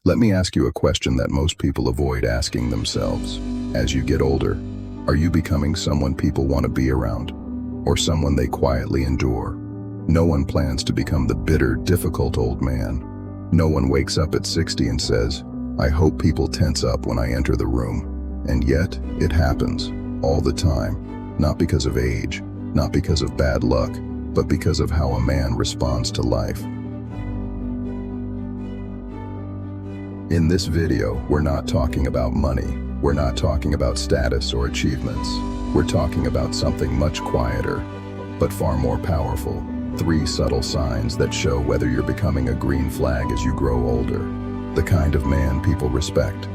Let me ask you a question that most people avoid asking themselves. As you get older, are you becoming someone people want to be around, or someone they quietly endure? No one plans to become the bitter, difficult old man. No one wakes up at 60 and says, "I hope people tense up when I enter the room." And yet, it happens, all the time, not because of age, not because of bad luck, but because of how a man responds to life. In this video, we're not talking about money. We're not talking about status or achievements. We're talking about something much quieter, but far more powerful. 3 subtle signs that show whether you're becoming a green flag as you grow older. The kind of man people respect,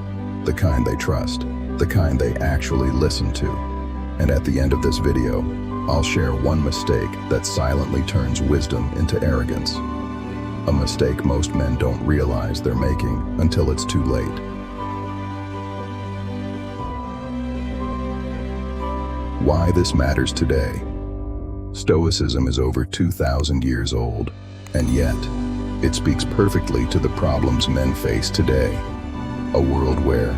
the kind they trust, the kind they actually listen to. And at the end of this video, I'll share one mistake that silently turns wisdom into arrogance. A mistake most men don't realize they're making until it's too late. Why this matters today. Stoicism is over 2,000 years old, and yet, it speaks perfectly to the problems men face today. A world where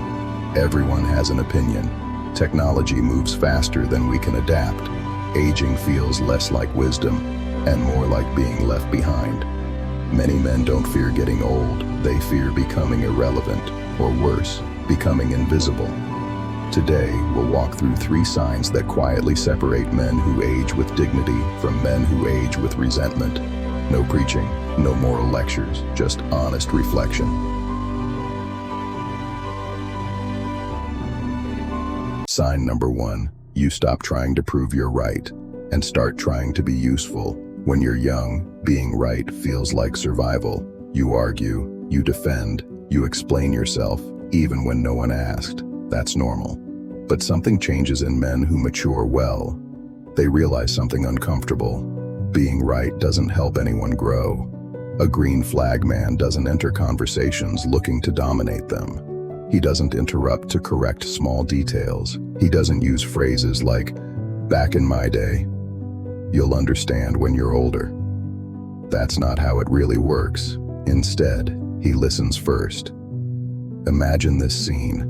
everyone has an opinion, technology moves faster than we can adapt, aging feels less like wisdom, and more like being left behind. Many men don't fear getting old, they fear becoming irrelevant, or worse, becoming invisible. Today, we'll walk through 3 signs that quietly separate men who age with dignity from men who age with resentment. No preaching, no moral lectures, just honest reflection. Sign number 1, you stop trying to prove you're right and start trying to be useful. When you're young, being right feels like survival. You argue, you defend, you explain yourself, even when no one asked. That's normal. But something changes in men who mature well. They realize something uncomfortable. Being right doesn't help anyone grow. A green flag man doesn't enter conversations looking to dominate them. He doesn't interrupt to correct small details. He doesn't use phrases like, "Back in my day." "You'll understand when you're older." That's not how it really works. Instead, he listens first. Imagine this scene.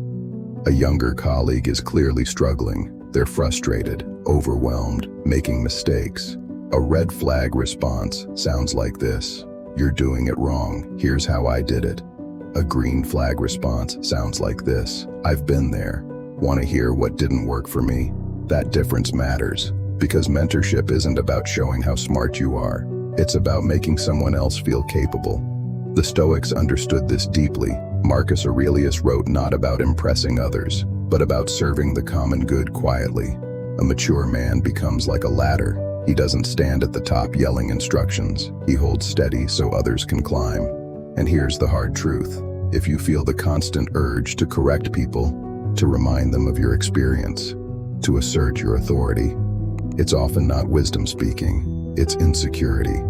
A younger colleague is clearly struggling. They're frustrated, overwhelmed, making mistakes. A red flag response sounds like this: "You're doing it wrong. Here's how I did it." A green flag response sounds like this: "I've been there. Want to hear what didn't work for me?" That difference matters, because mentorship isn't about showing how smart you are. It's about making someone else feel capable. The Stoics understood this deeply. Marcus Aurelius wrote not about impressing others, but about serving the common good quietly. A mature man becomes like a ladder. He doesn't stand at the top yelling instructions. He holds steady so others can climb. And here's the hard truth. If you feel the constant urge to correct people, to remind them of your experience, to assert your authority, it's often not wisdom speaking, it's insecurity.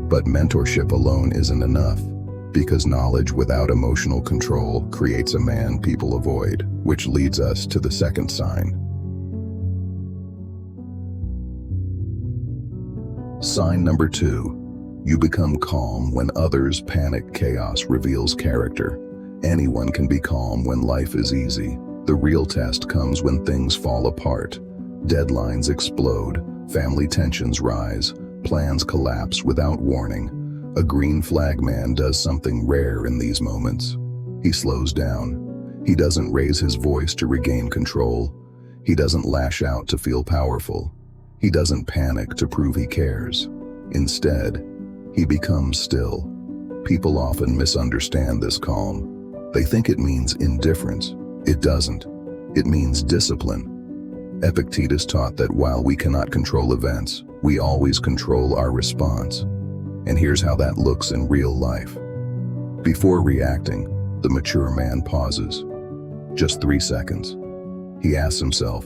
But mentorship alone isn't enough, because knowledge without emotional control creates a man people avoid, which leads us to the second sign. Sign number 2, you become calm when others panic. Chaos reveals character. Anyone can be calm when life is easy. The real test comes when things fall apart. Deadlines explode, family tensions rise, plans collapse without warning. A green flag man does something rare in these moments. He slows down. He doesn't raise his voice to regain control. He doesn't lash out to feel powerful. He doesn't panic to prove he cares. Instead, he becomes still. People often misunderstand this calm. They think it means indifference. It doesn't. It means discipline. Epictetus taught that while we cannot control events, we always control our response. And here's how that looks in real life. Before reacting, the mature man pauses. Just 3 seconds. He asks himself,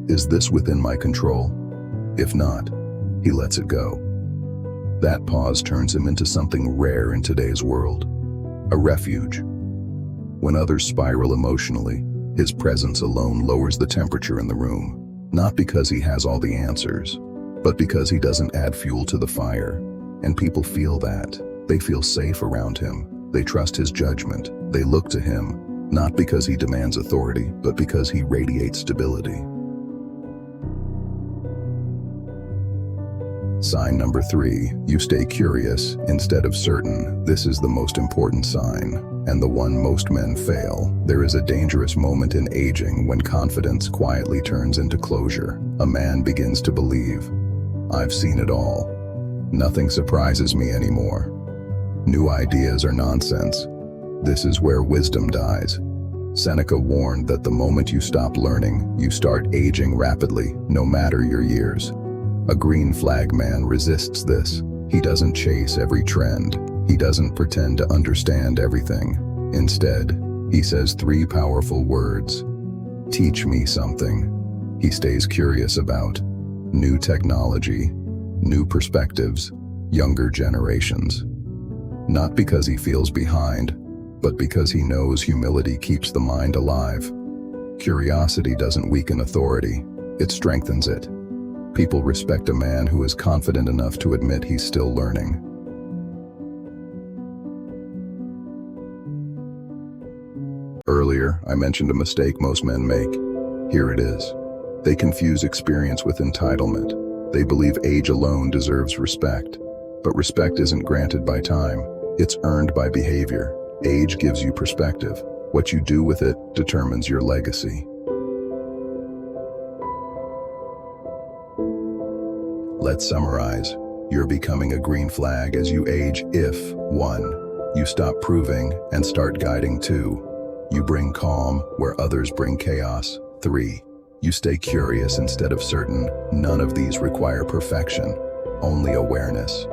"Is this within my control?" If not, he lets it go. That pause turns him into something rare in today's world, a refuge. When others spiral emotionally, his presence alone lowers the temperature in the room, not because he has all the answers, but because he doesn't add fuel to the fire. And people feel that. They feel safe around him. They trust his judgment. They look to him, not because he demands authority, but because he radiates stability. Sign number 3, you stay curious instead of certain. This is the most important sign, and the one most men fail. There is a dangerous moment in aging when confidence quietly turns into closure. A man begins to believe, "I've seen it all. Nothing surprises me anymore. New ideas are nonsense." This is where wisdom dies. Seneca warned that the moment you stop learning, you start aging rapidly, no matter your years. A green flag man resists this. He doesn't chase every trend. He doesn't pretend to understand everything. Instead, he says 3 powerful words: "Teach me something." He stays curious about new technology, new perspectives, younger generations. Not because he feels behind, but because he knows humility keeps the mind alive. Curiosity doesn't weaken authority, it strengthens it. People respect a man who is confident enough to admit he's still learning. Earlier, I mentioned a mistake most men make. Here it is. They confuse experience with entitlement. They believe age alone deserves respect. But respect isn't granted by time. It's earned by behavior. Age gives you perspective. What you do with it determines your legacy. Let's summarize. You're becoming a green flag as you age if 1. You stop proving and start guiding. 2. You bring calm where others bring chaos. 3. You stay curious instead of certain. None of these require perfection, only awareness.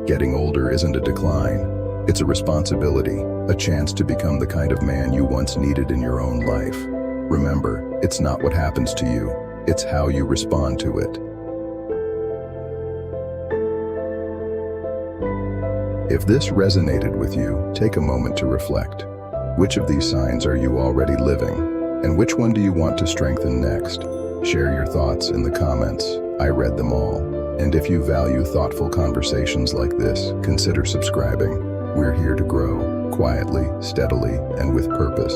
Getting older isn't a decline. It's a responsibility, a chance to become the kind of man you once needed in your own life. Remember, it's not what happens to you, it's how you respond to it. If this resonated with you, take a moment to reflect. Which of these signs are you already living? And which one do you want to strengthen next? Share your thoughts in the comments. I read them all. And if you value thoughtful conversations like this, consider subscribing. We're here to grow, quietly, steadily, and with purpose.